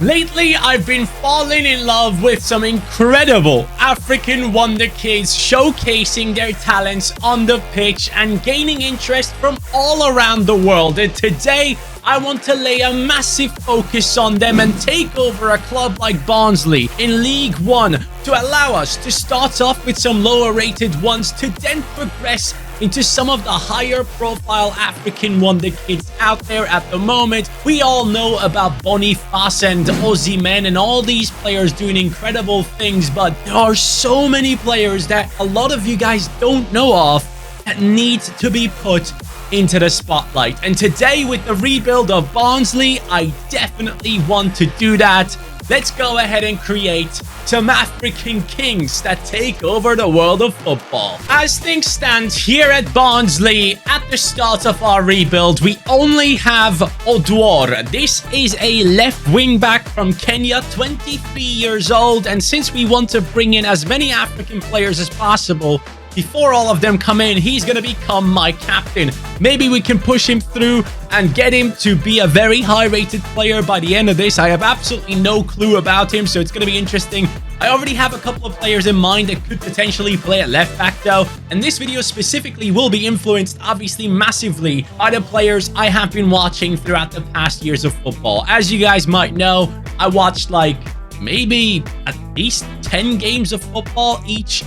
Lately, I've been falling in love with some incredible African wonder kids showcasing their talents on the pitch and gaining interest from all around the world. And today, I want to lay a massive focus on them and take over a club like Barnsley in League One to allow us to start off with some lower rated ones to then progress into some of the higher profile African wonder kids out there at the moment. We all know about Boniface and Osimhen and all these players doing incredible things, but there are so many players that a lot of you guys don't know of that need to be put into the spotlight. And today, with the rebuild of Barnsley, I definitely want to do that. Let's go ahead and create some African kings that take over the world of football. As things stand here at Barnsley, at the start of our rebuild, we only have Odwar. This is a left wing back from Kenya, 23 years old. And since we want to bring in as many African players as possible, before all of them come in, he's going to become my captain. Maybe we can push him through and get him to be a very high-rated player by the end of this. I have absolutely no clue about him, so it's going to be interesting. I already have a couple of players in mind that could potentially play at left back, though. And this video specifically will be influenced, obviously, massively by the players I have been watching throughout the past years of football. As you guys might know, I watched, like, maybe at least 10 games of football each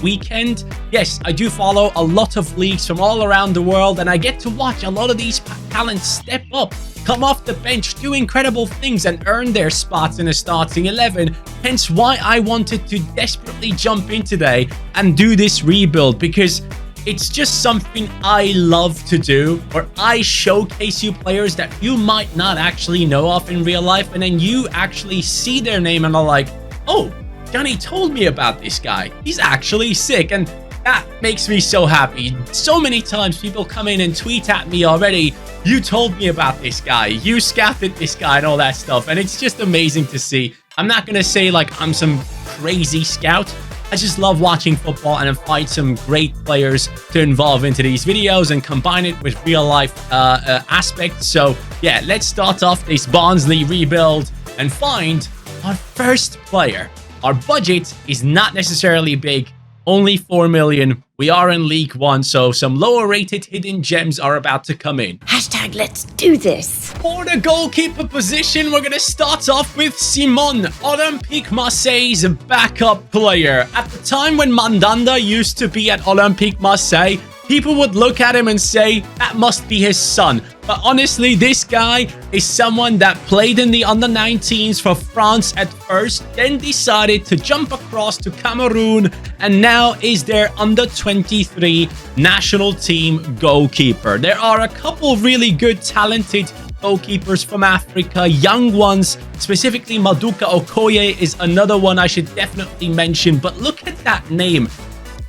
weekend. Yes, I do follow a lot of leagues from all around the world, and I get to watch a lot of these talents step up, come off the bench, do incredible things, and earn their spots in a starting 11. Hence why I wanted to desperately jump in today and do this rebuild, because it's just something I love to do, where I showcase you players that you might not actually know of in real life, and then you actually see their name and are like, oh, Johnny told me about this guy. He's actually sick, and that makes me so happy. So many times people come in and tweet at me already, you told me about this guy, you scouted this guy and all that stuff, and it's just amazing to see. I'm not going to say like I'm some crazy scout. I just love watching football and find some great players to involve into these videos and combine it with real life aspects. So yeah, let's start off this Barnsley rebuild and find our first player. Our budget is not necessarily big, only 4 million. We are in League One, so some lower rated hidden gems are about to come in. Hashtag let's do this. For the goalkeeper position, we're going to start off with Simon, Olympique Marseille's backup player. At the time when Mandanda used to be at Olympique Marseille, people would look at him and say, that must be his son. But honestly, this guy is someone that played in the under-19s for France at first, then decided to jump across to Cameroon, and now is their under-23 national team goalkeeper. There are a couple really good, talented goalkeepers from Africa, young ones, specifically Maduka Okoye is another one I should definitely mention. But look at that name,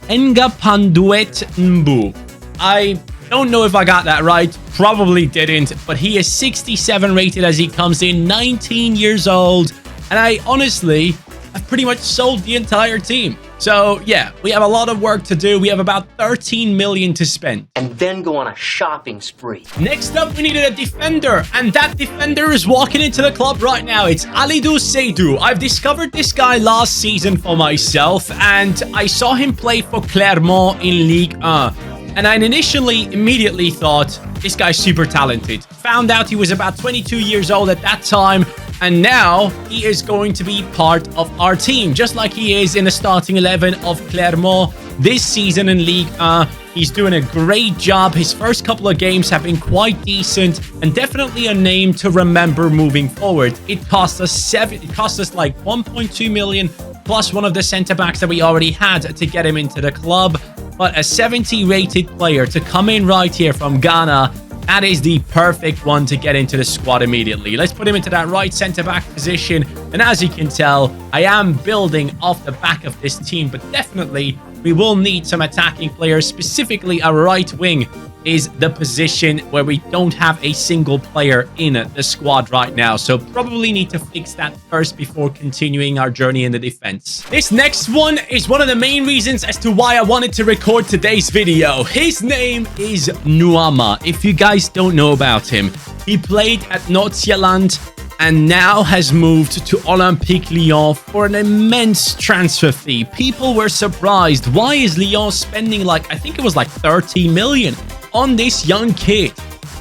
Enga Panduet Mbu. I don't know if I got that right, probably didn't, but he is 67 rated as he comes in, 19 years old, and I've pretty much sold the entire team. So yeah, we have a lot of work to do. We have about 13 million to spend. And then go on a shopping spree. Next up, we needed a defender, and that defender is walking into the club right now. It's Alidou Seydou. I've discovered this guy last season for myself, and I saw him play for Clermont in Ligue 1. And I immediately thought, this guy's super talented. Found out he was about 22 years old at that time, and now he is going to be part of our team, just like he is in the starting 11 of Clermont this season in Ligue 1. He's doing a great job. His first couple of games have been quite decent and definitely a name to remember moving forward. It cost us like 1.2 million plus one of the center backs that we already had to get him into the club. But a 70 rated player to come in right here from Ghana, that is the perfect one to get into the squad immediately. Let's put him into that right center-back position. And as you can tell, I am building off the back of this team, but definitely we will need some attacking players. Specifically, a right wing is the position where we don't have a single player in the squad right now. So probably need to fix that first before continuing our journey in the defense. This next one is one of the main reasons as to why I wanted to record today's video. His name is Nuama. If you guys don't know about him, he played at Nordsjælland and now has moved to Olympique Lyon for an immense transfer fee. People were surprised. Why is Lyon spending like, I think it was like 30 million on this young kid?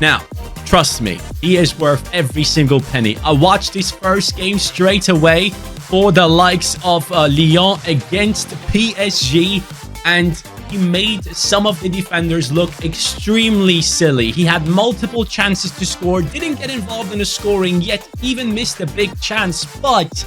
Now, trust me, he is worth every single penny. I watched his first game straight away for the likes of Lyon against PSG, and he made some of the defenders look extremely silly. He had multiple chances to score, didn't get involved in the scoring yet, even missed a big chance, but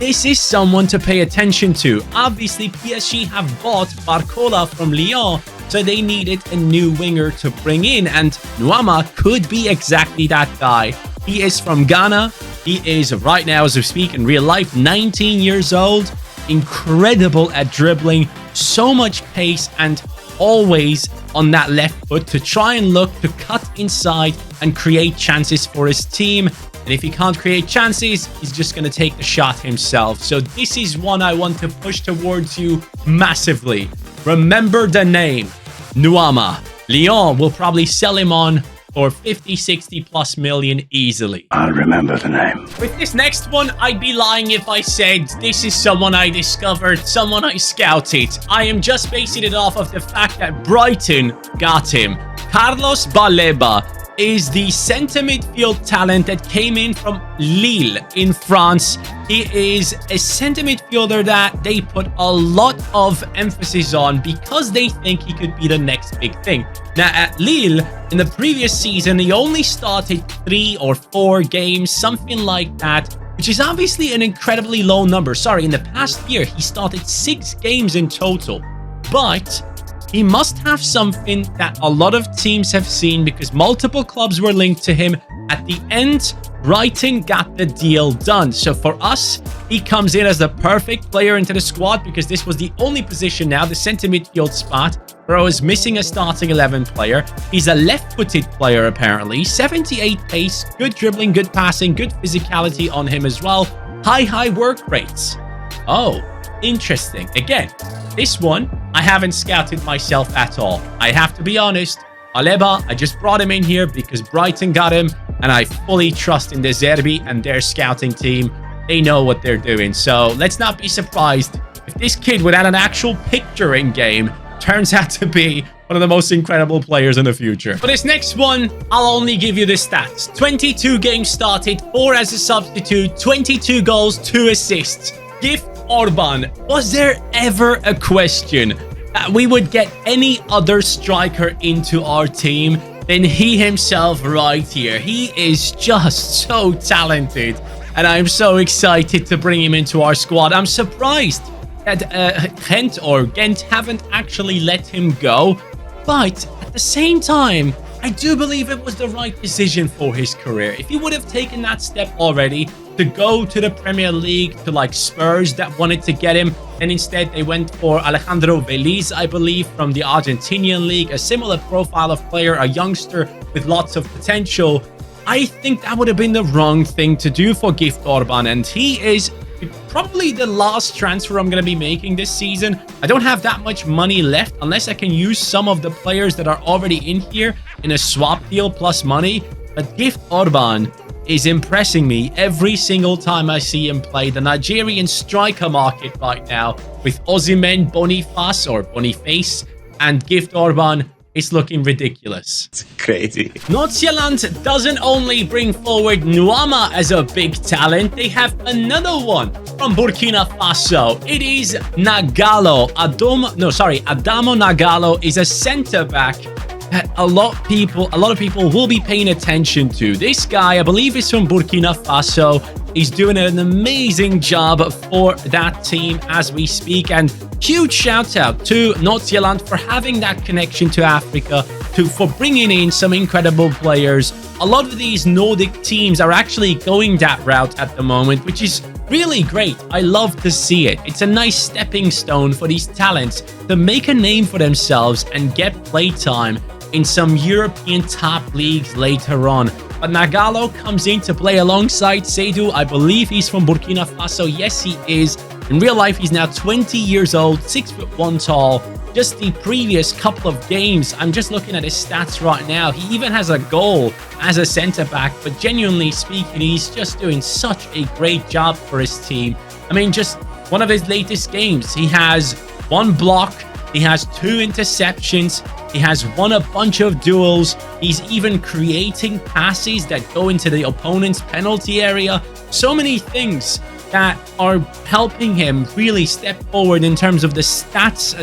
this is someone to pay attention to. Obviously, PSG have bought Barcola from Lyon, so they needed a new winger to bring in, and Nuama could be exactly that guy. He is from Ghana. He is, right now as we speak, in real life, 19 years old. Incredible at dribbling, so much pace, and always on that left foot to try and look to cut inside and create chances for his team. And if he can't create chances, he's just going to take the shot himself. So this is one I want to push towards you massively. Remember the name, Nuama. Lyon will probably sell him on for 50, 60 plus million easily. I'll remember the name. With this next one, I'd be lying if I said this is someone I discovered, someone I scouted. I am just basing it off of the fact that Brighton got him. Carlos Baleba is the centre midfield talent that came in from Lille in France. He is a centre midfielder that they put a lot of emphasis on because they think he could be the next big thing. Now, at Lille, in the previous season, he only started 3 or 4 games, something like that, which is obviously an incredibly low number. Sorry, in the past year, he started 6 games in total. But he must have something that a lot of teams have seen because multiple clubs were linked to him. At the end, Brighton got the deal done. So for us, he comes in as the perfect player into the squad because this was the only position now, the centre midfield spot, where I was missing a starting 11 player. He's a left-footed player, apparently. 78 pace, good dribbling, good passing, good physicality on him as well. High work rates. Oh, interesting. Again, this one, I haven't scouted myself at all. I have to be honest. Baleba, I just brought him in here because Brighton got him, and I fully trust in De Zerbi and their scouting team. They know what they're doing. So let's not be surprised if this kid without an actual picture in game turns out to be one of the most incredible players in the future. For this next one, I'll only give you the stats. 22 games started, 4 as a substitute, 22 goals, 2 assists. Gift Orban. Was there ever a question that we would get any other striker into our team than he himself right here? He is just so talented, and I'm so excited to bring him into our squad. I'm surprised that Ghent haven't actually let him go, but at the same time, I do believe it was the right decision for his career. If he would have taken that step already to go to the Premier League, to like Spurs that wanted to get him, and instead they went for Alejandro Veliz, I believe, from the Argentinian league, a similar profile of player, a youngster with lots of potential, I think that would have been the wrong thing to do for Gift Orban, and he is probably the last transfer I'm going to be making this season. I don't have that much money left unless I can use some of the players that are already in here in a swap deal plus money, but Gift Orban is impressing me every single time I see him play. The Nigerian striker market right now with Osimhen, Boniface, and Gift Orban is looking ridiculous. It's crazy. Nordsjælland doesn't only bring forward Nuama as a big talent, they have another one from Burkina Faso. It is Nagalo. Adamo Nagalo is a centre-back that a lot of people will be paying attention to. This guy, I believe, is from Burkina Faso. He's doing an amazing job for that team as we speak, and huge shout out to Nordsjælland for having that connection to Africa, for bringing in some incredible players. A lot of these Nordic teams are actually going that route at the moment, which is really great. I love to see it. It's a nice stepping stone for these talents to make a name for themselves and get playtime in some European top leagues later on. But Nagalo comes in to play alongside Seydou. I believe he's from Burkina Faso. Yes, he is. In real life, he's now 20 years old, 6'1" tall, just the previous couple of games. I'm just looking at his stats right now. He even has a goal as a centre-back, but genuinely speaking, he's just doing such a great job for his team. I mean, just one of his latest games, he has 1 block, he has 2 interceptions, he has won a bunch of duels, he's even creating passes that go into the opponent's penalty area. So many things that are helping him really step forward in terms of the stats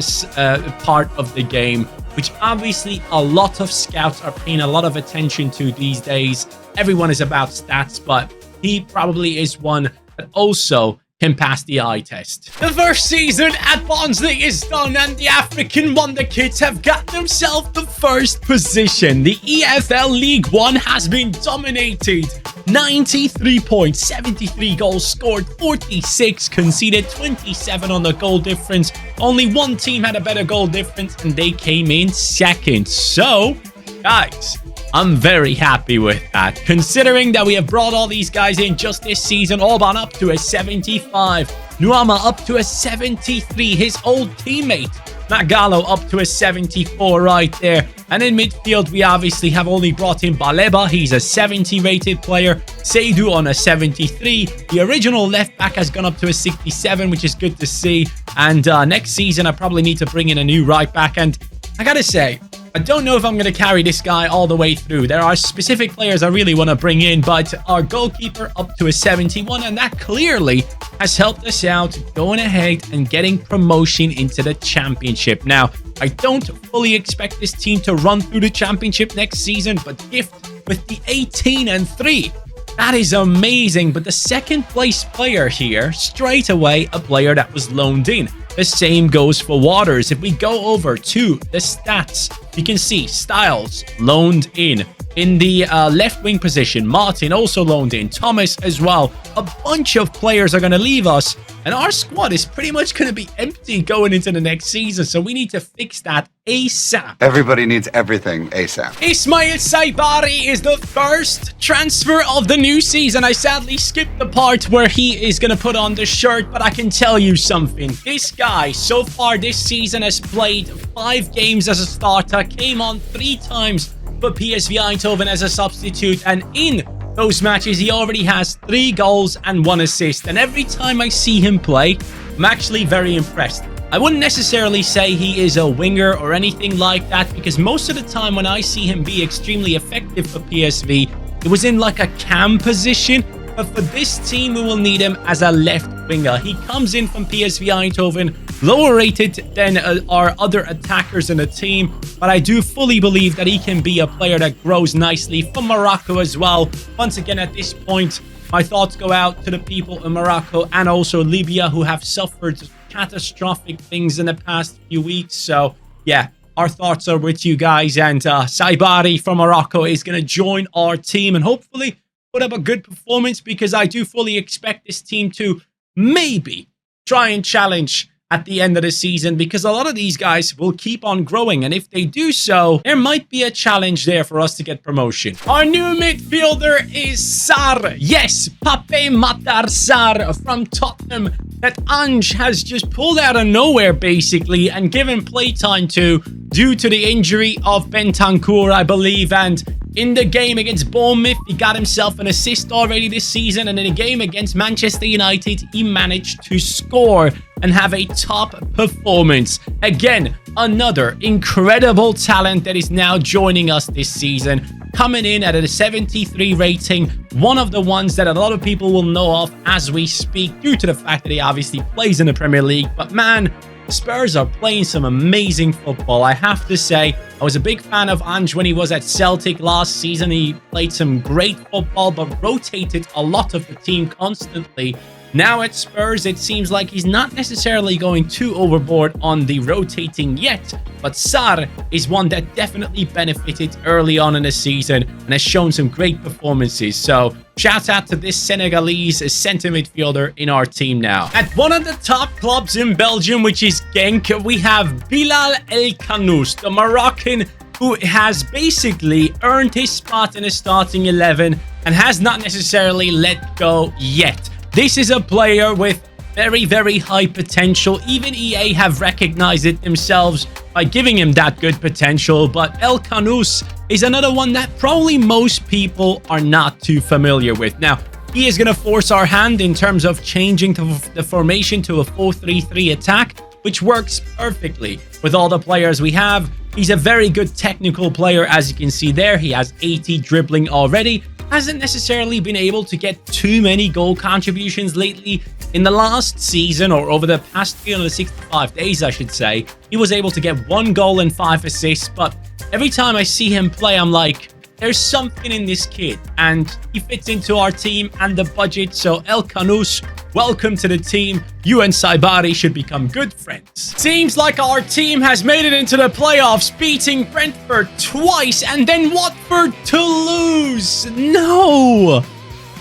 part of the game, which obviously a lot of scouts are paying a lot of attention to these days. Everyone is about stats, but he probably is one that also can pass the eye test. The first season at Barnsley is done, and the African Wonder Kids have got themselves the first position. The EFL League One has been dominated. 93 points, 73 goals scored, 46 conceded, 27 on the goal difference. Only one team had a better goal difference, and they came in second. So, guys, I'm very happy with that, considering that we have brought all these guys in just this season. Orban up to a 75, Nuama up to a 73, his old teammate Magalo up to a 74 right there. And in midfield, we obviously have only brought in Baleba. He's a 70 rated player. Seydu on a 73. The original left back has gone up to a 67, which is good to see. And next season, I probably need to bring in a new right back. And I gotta say, I don't know if I'm going to carry this guy all the way through. There are specific players I really want to bring in, but our goalkeeper up to a 71, and that clearly has helped us out going ahead and getting promotion into the championship. Now, I don't fully expect this team to run through the championship next season, but Gift with the 18-3, that is amazing. But the second place player here, straight away, a player that was loaned in. The same goes for Waters. If we go over to the stats, you can see Styles loaned in. In the left wing position, Martin also loaned in. Thomas as well. A bunch of players are going to leave us, and our squad is pretty much going to be empty going into the next season. So we need to fix that ASAP. Everybody needs everything ASAP. Ismail Saibari is the first transfer of the new season. I sadly skipped the part where he is going to put on the shirt, but I can tell you something. This guy, so far this season, has played 5 games as a starter, came on 3 times for PSV Eindhoven as a substitute, and in those matches, he already has 3 goals and 1 assist. And every time I see him play, I'm actually very impressed. I wouldn't necessarily say he is a winger or anything like that, because most of the time when I see him be extremely effective for PSV, it was in like a cam position. But for this team, we will need him as a left winger. He comes in from PSV Eindhoven, lower rated than our other attackers in the team. But I do fully believe that he can be a player that grows nicely from Morocco as well. Once again, at this point, my thoughts go out to the people in Morocco and also Libya, who have suffered catastrophic things in the past few weeks. So, yeah, our thoughts are with you guys. And Saibari from Morocco is going to join our team and hopefully put up a good performance, because I do fully expect this team to maybe try and challenge at the end of the season, because a lot of these guys will keep on growing, and if they do so, there might be a challenge there for us to get promotion. Our new midfielder is Sarr. Yes, Pape Matar Sarr from Tottenham, that Ange has just pulled out of nowhere basically and given playtime to due to the injury of Bentancur, I believe. And in the game against Bournemouth, he got himself an assist already this season. And in a game against Manchester United, he managed to score and have a top performance. Again, another incredible talent that is now joining us this season. Coming in at a 73 rating. One of the ones that a lot of people will know of as we speak, due to the fact that he obviously plays in the Premier League. But man, Spurs are playing some amazing football. I have to say, I was a big fan of Ange when he was at Celtic last season. He played some great football, but rotated a lot of the team constantly. Now at Spurs, it seems like he's not necessarily going too overboard on the rotating yet, but Sarr is one that definitely benefited early on in the season and has shown some great performances. So shout out to this Senegalese center midfielder in our team now. At one of the top clubs in Belgium, which is Genk, we have Bilal El Kanous, the Moroccan who has basically earned his spot in the starting 11 and has not necessarily let go yet. This is a player with very, very high potential. Even EA have recognized it themselves by giving him that good potential. But El Canus is another one that probably most people are not too familiar with. Now, he is going to force our hand in terms of changing the formation to a 4-3-3 attack, which works perfectly with all the players we have. He's a very good technical player, as you can see there. He has 80 dribbling already. Hasn't necessarily been able to get too many goal contributions lately. In the last season, or over the past 365 days, I should say, he was able to get 1 goal and 5 assists. But every time I see him play, I'm like, there's something in this kid, and he fits into our team and the budget. So El Canus, welcome to the team. You and Saibari should become good friends. Seems like our team has made it into the playoffs, beating Brentford twice and then Watford to lose. No!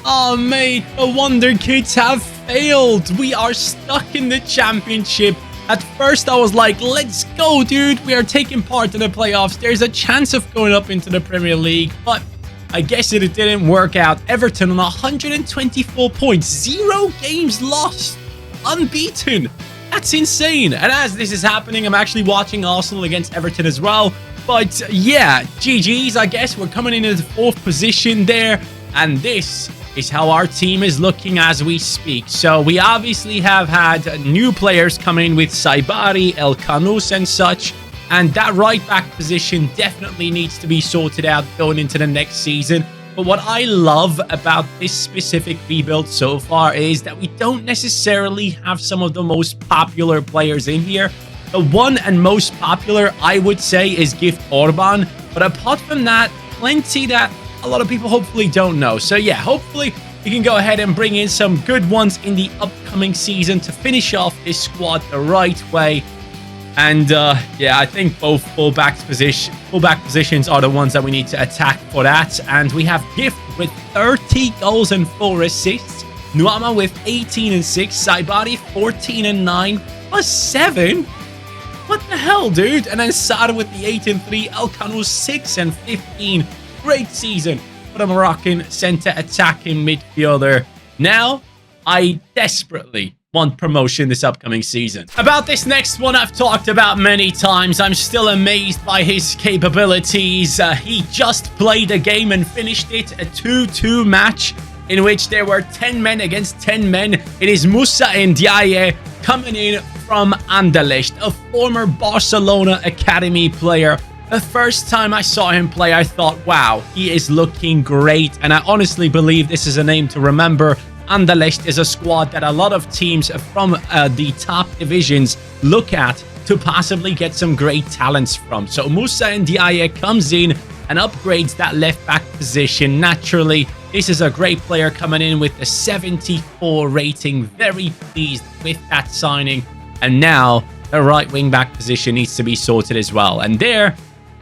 Oh, mate, the Wonder Kids have failed. We are stuck in the championship. At first, I was like, let's go, dude. We are taking part in the playoffs. There's a chance of going up into the Premier League. But I guess it didn't work out. Everton on 124 points. 0 games lost. Unbeaten. That's insane. And as this is happening, I'm actually watching Arsenal against Everton as well. But yeah, GG's, I guess. We're coming in at the 4th position there. And this is how our team is looking as we speak. So we obviously have had new players come in with Saibari, El Canus and such. And that right back position definitely needs to be sorted out going into the next season. But what I love about this specific rebuild so far is that we don't necessarily have some of the most popular players in here. The one and most popular, I would say, is Gift Orban. But apart from that, plenty that a lot of people hopefully don't know. So yeah, hopefully we can go ahead and bring in some good ones in the upcoming season to finish off this squad the right way. And yeah, I think both fullback positions are the ones that we need to attack for that. And we have Gift with 30 goals and 4 assists. Nuama with 18 and 6. Saibari 14 and 9 plus 7. What the hell, dude? And then Sar with the 8 and 3. El Canus 6 and 15. Great season for the Moroccan centre attacking midfielder. Now, I desperately want promotion this upcoming season. About this next one, I've talked about many times. I'm still amazed by his capabilities. He just played a game and finished it, a 2-2 match in which there were 10 men against 10 men. It is Moussa Ndiaye coming in from Anderlecht, a former Barcelona Academy player. The first time I saw him play, I thought, wow, he is looking great. And I honestly believe this is a name to remember. Anderlecht is a squad that a lot of teams from the top divisions look at to possibly get some great talents from. So Moussa Ndiaye comes in and upgrades that left back position. Naturally, this is a great player coming in with a 74 rating. Very pleased with that signing. And now the right wing back position needs to be sorted as well. And there,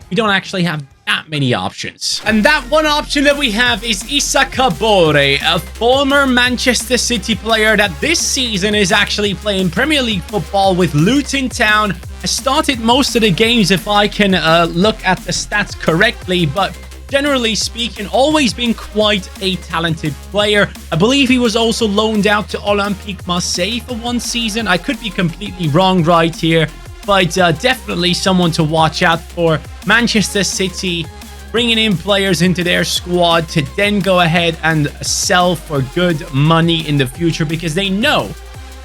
we don't actually have that many options. And that one option that we have is Issa Kabore, a former Manchester City player that this season is actually playing Premier League football with Luton Town. I started most of the games if I can look at the stats correctly, but generally speaking, always been quite a talented player. I believe he was also loaned out to Olympique Marseille for one season. I could be completely wrong right here, but definitely someone to watch out for. Manchester City bringing in players into their squad to then go ahead and sell for good money in the future because they know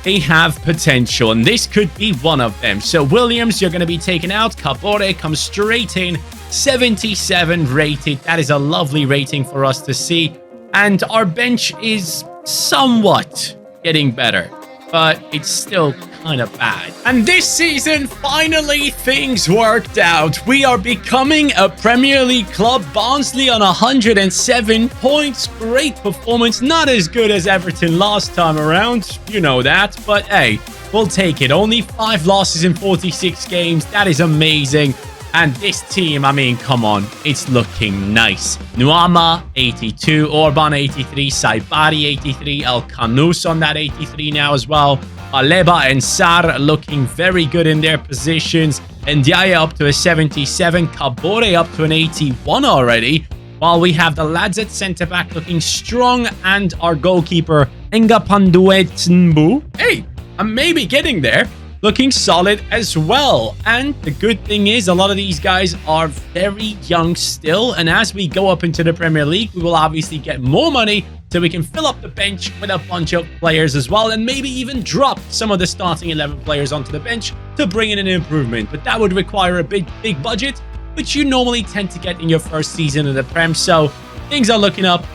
they have potential, and this could be one of them. So Williams, you're going to be taken out. Kabore comes straight in, 77 rated. That is a lovely rating for us to see. And our bench is somewhat getting better, but it's still kind of bad. And this season, finally, things worked out. We are becoming a Premier League club. Barnsley on 107 points. Great performance. Not as good as Everton last time around. You know that. But hey, we'll take it. Only 5 losses in 46 games. That is amazing. And this team, I mean, come on. It's looking nice. Nuama, 82. Orban, 83. Saibari, 83. El Canus on that 83 now as well. Aleba and Sar looking very good in their positions. Ndiaye up to a 77. Kabore up to an 81 already. While we have the lads at centre-back looking strong. And our goalkeeper, Enga Panduet Nbu. Hey, I'm maybe getting there. Looking solid as well. And the good thing is a lot of these guys are very young still. And as we go up into the Premier League, we will obviously get more money so we can fill up the bench with a bunch of players as well. And maybe even drop some of the starting 11 players onto the bench to bring in an improvement. But that would require a big budget, which you normally tend to get in your first season of the Prem. So things are looking up.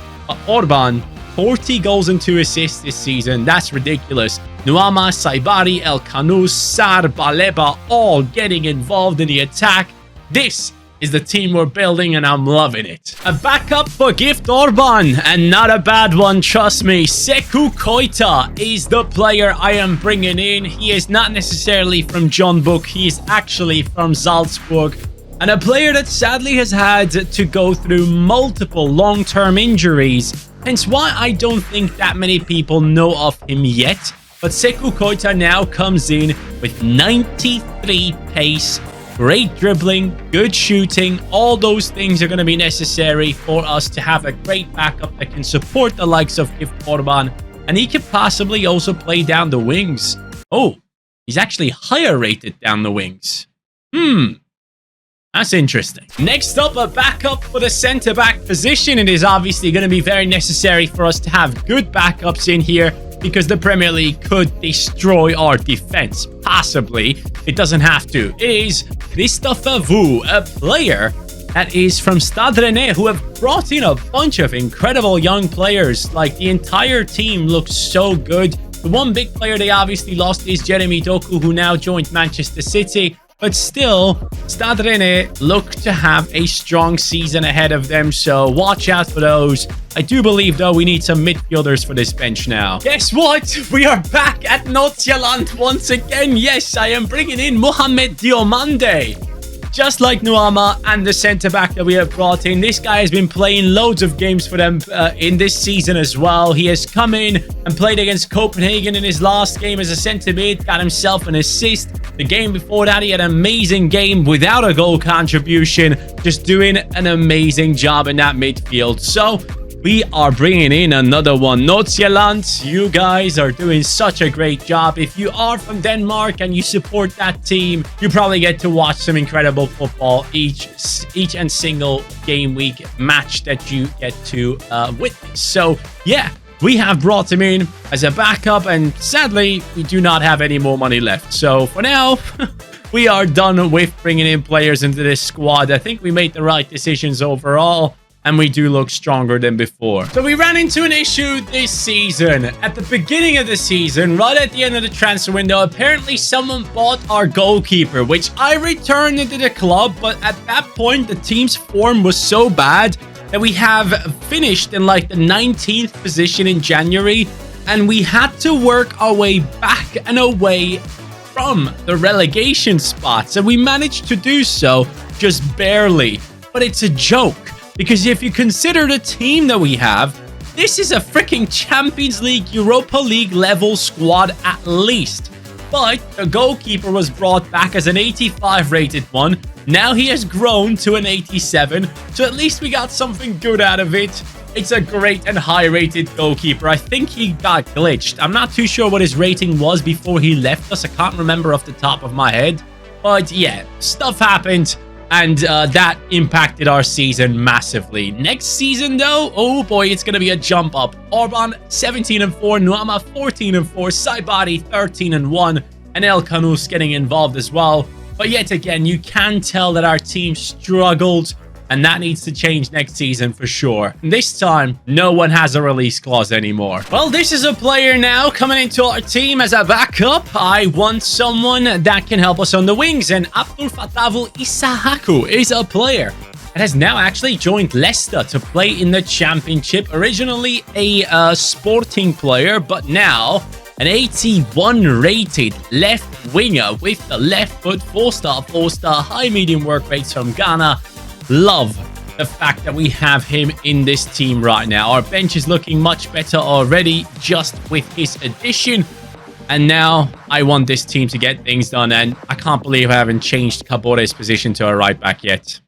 Orban, 40 goals and 2 assists this season. That's ridiculous. Nuama, Saibari, El Kanous, Sar, Baleba, all getting involved in the attack. This is the team we're building, and I'm loving it. A backup for Gift Orban, and not a bad one, trust me. Sekou Koita is the player I am bringing in. He is not necessarily from John Book. He is actually from Salzburg. And a player that sadly has had to go through multiple long-term injuries. Hence why I don't think that many people know of him yet. But Sekou Koita now comes in with 93 pace, great dribbling, good shooting. All those things are going to be necessary for us to have a great backup that can support the likes of Gift Orban. And he could possibly also play down the wings. Oh, he's actually higher rated down the wings. That's interesting. Next up, a backup for the centre-back position. It is obviously going to be very necessary for us to have good backups in here because the Premier League could destroy our defense. Possibly. It doesn't have to. It is Christopher Wu, a player that is from Stade Rennais, who have brought in a bunch of incredible young players. Like, the entire team looks so good. The one big player they obviously lost is Jeremy Doku, who now joined Manchester City. But still, Stade Rennais look to have a strong season ahead of them, so watch out for those. I do believe, though, we need some midfielders for this bench now. Guess what? We are back at Nordsjælland once again. Yes, I am bringing in Mohamed Diomande. Just like Nuama and the centre-back that we have brought in, this guy has been playing loads of games for them in this season as well. He has come in and played against Copenhagen in his last game as a centre-mid, got himself an assist. The game before that, he had an amazing game without a goal contribution, just doing an amazing job in that midfield. So we are bringing in another one. Nordsjælland, you guys are doing such a great job. If you are from Denmark and you support that team, you probably get to watch some incredible football each and single game week match that you get to witness. So yeah, we have brought him in as a backup, and sadly, we do not have any more money left. So for now, we are done with bringing in players into this squad. I think we made the right decisions overall, and we do look stronger than before. So we ran into an issue this season. At the beginning of the season, right at the end of the transfer window, apparently someone bought our goalkeeper, which I returned into the club, but at that point, the team's form was so bad that we have finished in like the 19th position in January, and we had to work our way back and away from the relegation spots, and we managed to do so just barely. But it's a joke, because if you consider the team that we have, this is a freaking Champions League, Europa League level squad at least. But the goalkeeper was brought back as an 85 rated one. Now he has grown to an 87, so at least we got something good out of it. It's a great and high rated goalkeeper. I think he got glitched. I'm not too sure what his rating was before he left us. I can't remember off the top of my head. But yeah, stuff happened, and that impacted our season massively. Next season, though, oh boy, it's going to be a jump up. Orban, 17-4. Nuama, 14-4. Saibari, 13-1. And El Kanous getting involved as well. But yet again, you can tell that our team struggled, and that needs to change next season for sure. And this time, no one has a release clause anymore. Well, this is a player now coming into our team as a backup. I want someone that can help us on the wings, and Abdul Fatavu Isahaku is a player that has now actually joined Leicester to play in the Championship. Originally a Sporting player, but now an 81 rated left winger with the left foot, 4-star, high medium work rates from Ghana. Love the fact that we have him in this team right now. Our bench is looking much better already just with his addition. And now I want this team to get things done. And I can't believe I haven't changed Kabore's position to a right back yet.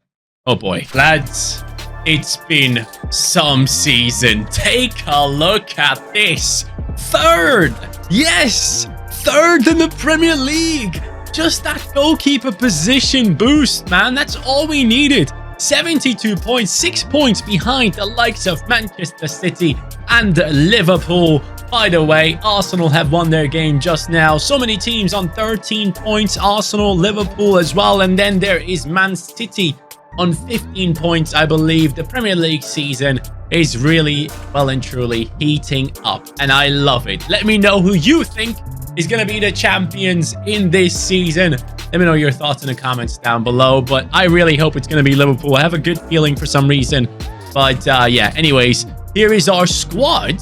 Oh boy. Lads, it's been some season. Take a look at this. Third! Yes! 3rd in the Premier League. Just that goalkeeper position boost, man. That's all we needed. 72 points, 6 points behind the likes of Manchester City and Liverpool. By the way, Arsenal have won their game just now. So many teams on 13 points. Arsenal, Liverpool as well. And then there is Man City on 15 points, I believe. The Premier League season is really well and truly heating up. And I love it. Let me know who you think is going to be the champions in this season. Let me know your thoughts in the comments down below. But I really hope it's going to be Liverpool. I have a good feeling for some reason. But yeah, anyways, here is our squad.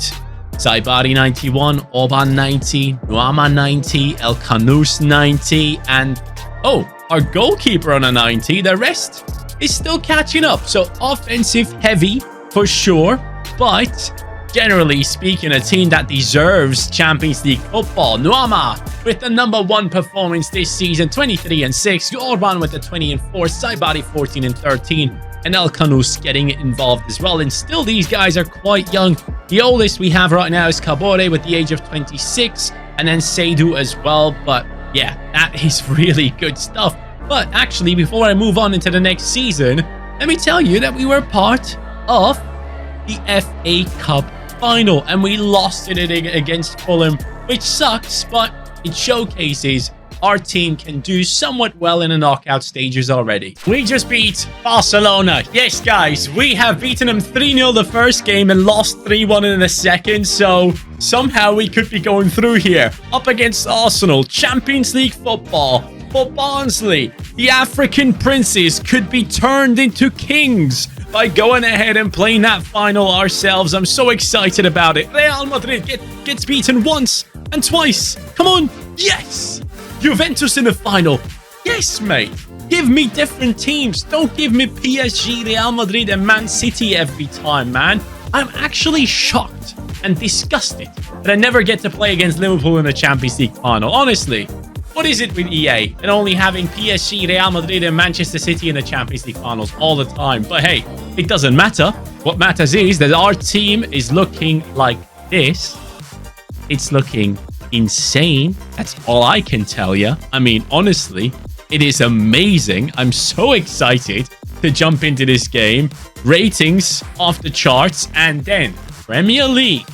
Saibari 91, Orban 90, Nuama 90, El Kanous 90, and our goalkeeper on a 90. The rest is still catching up. So offensive heavy for sure, but generally speaking, a team that deserves Champions League football. Nuama with the #1 performance this season, 23 and 6. Orban with the 20 and 4. Saibari 14 and 13. And El Kanous getting involved as well. And still, these guys are quite young. The oldest we have right now is Kabore with the age of 26. And then Seydou as well. But yeah, that is really good stuff. But actually, before I move on into the next season, let me tell you that we were part of the FA Cup final. And we lost it against Fulham, which sucks. But it showcases our team can do somewhat well in the knockout stages already. We just beat Barcelona. Yes, guys, we have beaten them 3-0 the first game and lost 3-1 in the second. So somehow we could be going through here. Up against Arsenal, Champions League football. For Barnsley, the African princes could be turned into kings by going ahead and playing that final ourselves. I'm so excited about it. Real Madrid gets beaten once and twice. Come on. Yes. Juventus in the final. Yes, mate. Give me different teams. Don't give me PSG, Real Madrid, and Man City every time, man. I'm actually shocked and disgusted that I never get to play against Liverpool in the Champions League final. Honestly, what is it with EA and only having PSG, Real Madrid, and Manchester City in the Champions League finals all the time? But hey, it doesn't matter. What matters is that our team is looking like this. It's looking insane. That's all I can tell you. I mean, honestly, it is amazing. I'm so excited to jump into this game. Ratings off the charts, and then Premier League.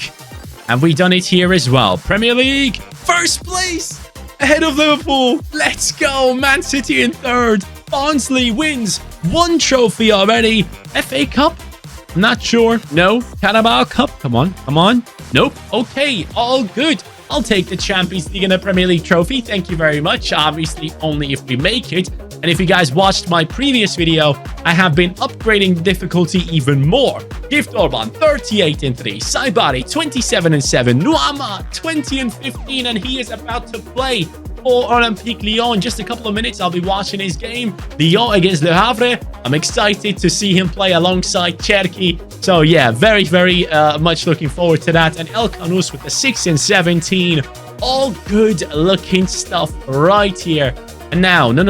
Have we done it here as well? Premier League, first place, ahead of Liverpool. Let's go. Man City in 3rd. Barnsley wins 1 trophy already. FA Cup? I'm not sure. No. Carabao Cup? Come on. Come on. Nope. Okay. All good. I'll take the Champions League and the Premier League trophy. Thank you very much. Obviously, only if we make it. And if you guys watched my previous video, I have been upgrading the difficulty even more. Gift Orban, 38 and 3. Saibari, 27 and 7. Nuama, 20 and 15. And he is about to play for Olympique Lyon. Just a couple of minutes, I'll be watching his game. Lyon against Le Havre. I'm excited to see him play alongside Cherki. So yeah, very, very much looking forward to that. And El Kanous with the 6 and 17. All good looking stuff right here. And now, no,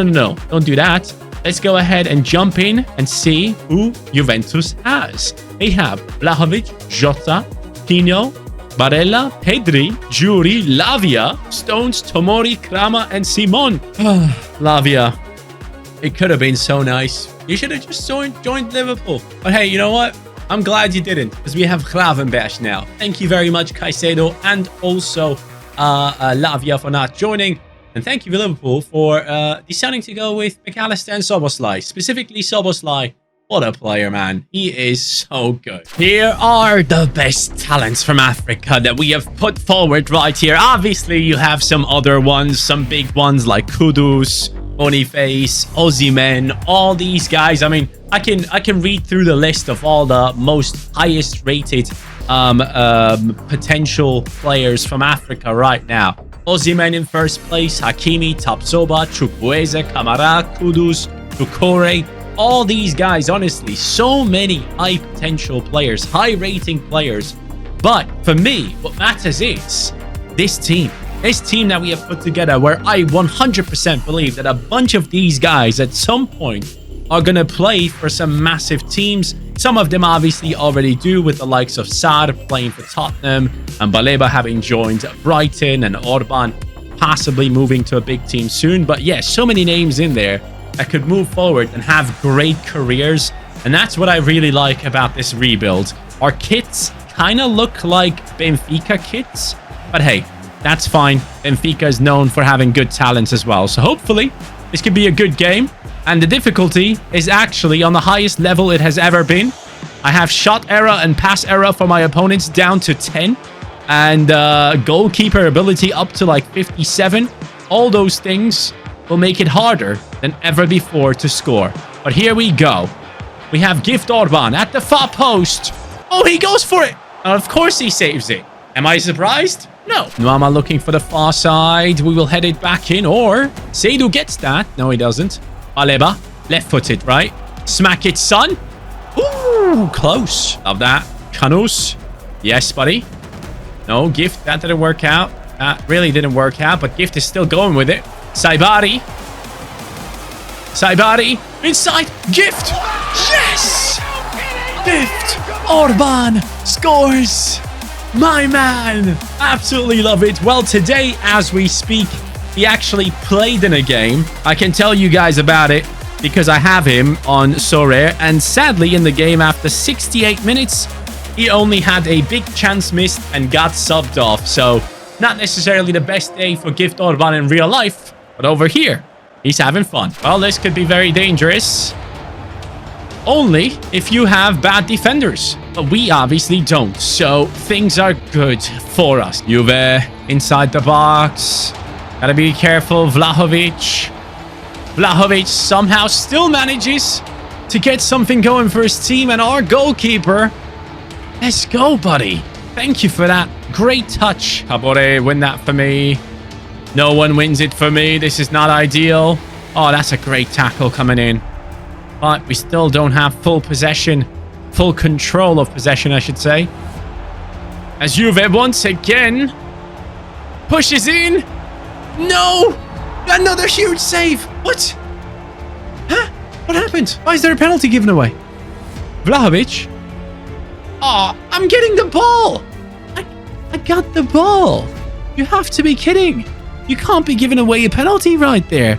don't do that. Let's go ahead and jump in and see who Juventus has. They have Vlahovic, Jota, Pino, Barella, Pedri, Juri, Lavia, Stones, Tomori, Krama, and Simon. Lavia. It could have been so nice. You should have just joined Liverpool. But hey, you know what? I'm glad you didn't, because we have Gravenberch now. Thank you very much, Caicedo, and also Lavia for not joining. And thank you, Liverpool, for deciding to go with McAllister and Szoboszlai. Specifically, Szoboszlai. What a player, man. He is so good. Here are the best talents from Africa that we have put forward right here. Obviously, you have some other ones, some big ones like Kudus, Boniface, Osimhen, all these guys. I mean, I can read through the list of all the most highest rated potential players from Africa right now. Osimhen in first place, Hakimi, Tapsoba, Chukwueze, Kamara, Kudus, Dukore. All these guys, honestly, so many high potential players, high rating players. But for me, what matters is this team that we have put together, where I 100% believe that a bunch of these guys at some point are going to play for some massive teams. Some of them obviously already do, with the likes of Sarr playing for Tottenham and Baleba having joined Brighton and Orban. possibly moving to a big team soon. But yeah, so many names in there that could move forward and have great careers. And that's what I really like about this rebuild. Our kits kind of look like Benfica kits, but hey, that's fine. Benfica is known for having good talents as well. So hopefully this could be a good game. And the difficulty is actually on the highest level it has ever been. I have shot error and pass error for my opponents down to 10. And goalkeeper ability up to like 57. All those things will make it harder than ever before to score. But here we go. We have Gift Orban at the far post. Oh, he goes for it. Of course he saves it. Am I surprised? No. Nuama looking for the far side. We will head it back in. Or Seydou gets that. No, he doesn't. Baleba, left-footed, right? Smack it, son. Ooh, close. Love that. Canus. Yes, buddy. No, Gift. That didn't work out. That really didn't work out, but Gift is still going with it. Saibari. Saibari. Inside. Gift. Yes! Gift. Orban scores. My man. Absolutely love it. Well, today, as we speak, he actually played in a game. I can tell you guys about it because I have him on Sorare. And sadly, in the game, after 68 minutes, he only had a big chance missed and got subbed off. So, not necessarily the best day for Gift Orban in real life. But over here, he's having fun. Well, this could be very dangerous. Only if you have bad defenders. But we obviously don't. So, things are good for us. Juve inside the box. Gotta be careful. Vlahovic. Vlahovic somehow still manages to get something going for his team. And our goalkeeper... Let's go, buddy. Thank you for that. Great touch. Kabore, win that for me. No one wins it for me. This is not ideal. Oh, that's a great tackle coming in. But we still don't have full possession. Full control of possession, I should say. As Juve once again pushes in. No! Another huge save. What? Huh? What happened? Why is there a penalty given away? Vlahovic. Oh, I'm getting the ball. I got the ball. You have to be kidding. You can't be giving away a penalty right there.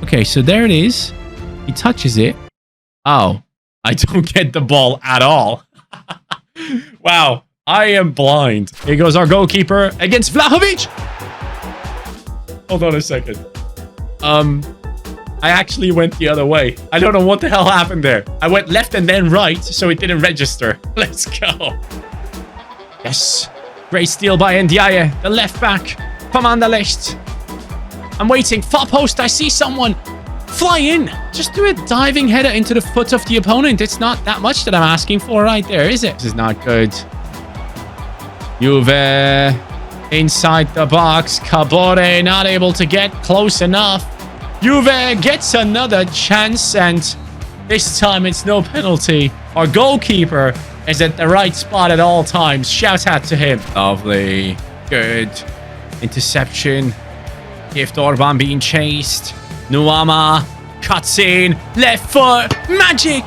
Okay, so there it is. He touches it. Oh, I don't get the ball at all. Wow, I am blind. Here goes our goalkeeper against Vlahovic. Hold on a second. I actually went the other way. I don't know what the hell happened there. I went left and then right, so it didn't register. Let's go. Yes. Great steal by Ndiaye, the left back from Anderlecht. I'm waiting. Far post. I see someone. Fly in. Just do a diving header into the foot of the opponent. It's not that much that I'm asking for right there, is it? This is not good. Juve inside the box. Kabore not able to get close enough. Juve gets another chance, and this time it's no penalty. Our goalkeeper is at the right spot at all times. Shout out to him. Lovely. Good. Interception. Gift Orban being chased. Nuama cuts in. Left foot. Magic.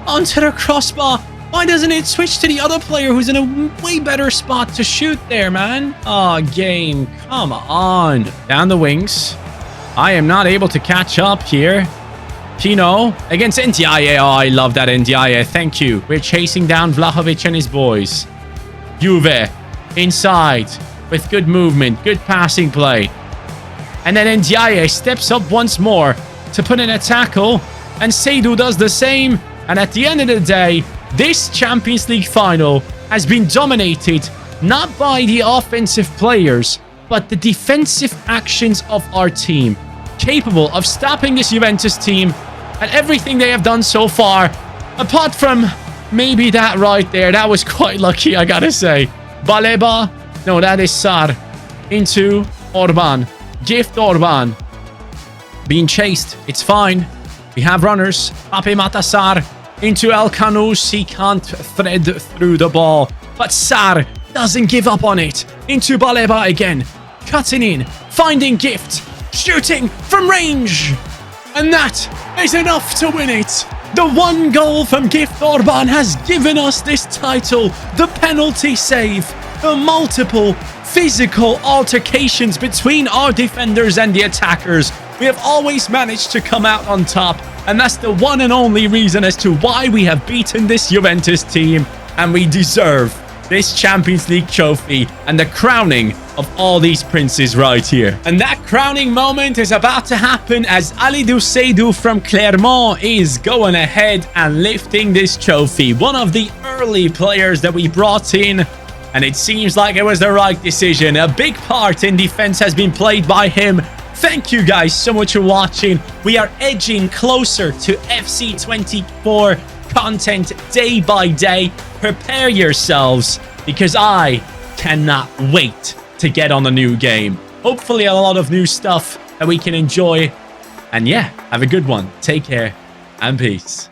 Onto the crossbar. Why doesn't it switch to the other player who's in a way better spot to shoot there, man? Oh, game. Come on. Down the wings. I am not able to catch up here. Pino against Ndiaye. Oh, I love that Ndiaye. Thank you. We're chasing down Vlahovic and his boys. Juve inside with good movement, good passing play. And then Ndiaye steps up once more to put in a tackle. And Seydou does the same. And at the end of the day, this Champions League final has been dominated not by the offensive players, but the defensive actions of our team, capable of stopping this Juventus team and everything they have done so far, apart from maybe that right there. That was quite lucky, I gotta say. Baleba, no, that is Sar, into Orban. Gift Orban being chased. It's fine. We have runners. Pape Matasar into El Canous. He can't thread through the ball, but Sar doesn't give up on it. Into Baleba again. Cutting in, finding Gift, shooting from range. And that is enough to win it. The one goal from Gift Orban has given us this title. The penalty save, the multiple physical altercations between our defenders and the attackers, we have always managed to come out on top. And that's the one and only reason as to why we have beaten this Juventus team. And we deserve this Champions League trophy and the crowning of all these princes right here. And that crowning moment is about to happen as Alidou Seydou from Clermont is going ahead and lifting this trophy. One of the early players that we brought in, and it seems like it was the right decision. A big part in defense has been played by him. Thank you guys so much for watching. We are edging closer to FC24 content day by day. Prepare yourselves because I cannot wait to get on a new game. Hopefully a lot of new stuff that we can enjoy. And yeah, have a good one. Take care and peace.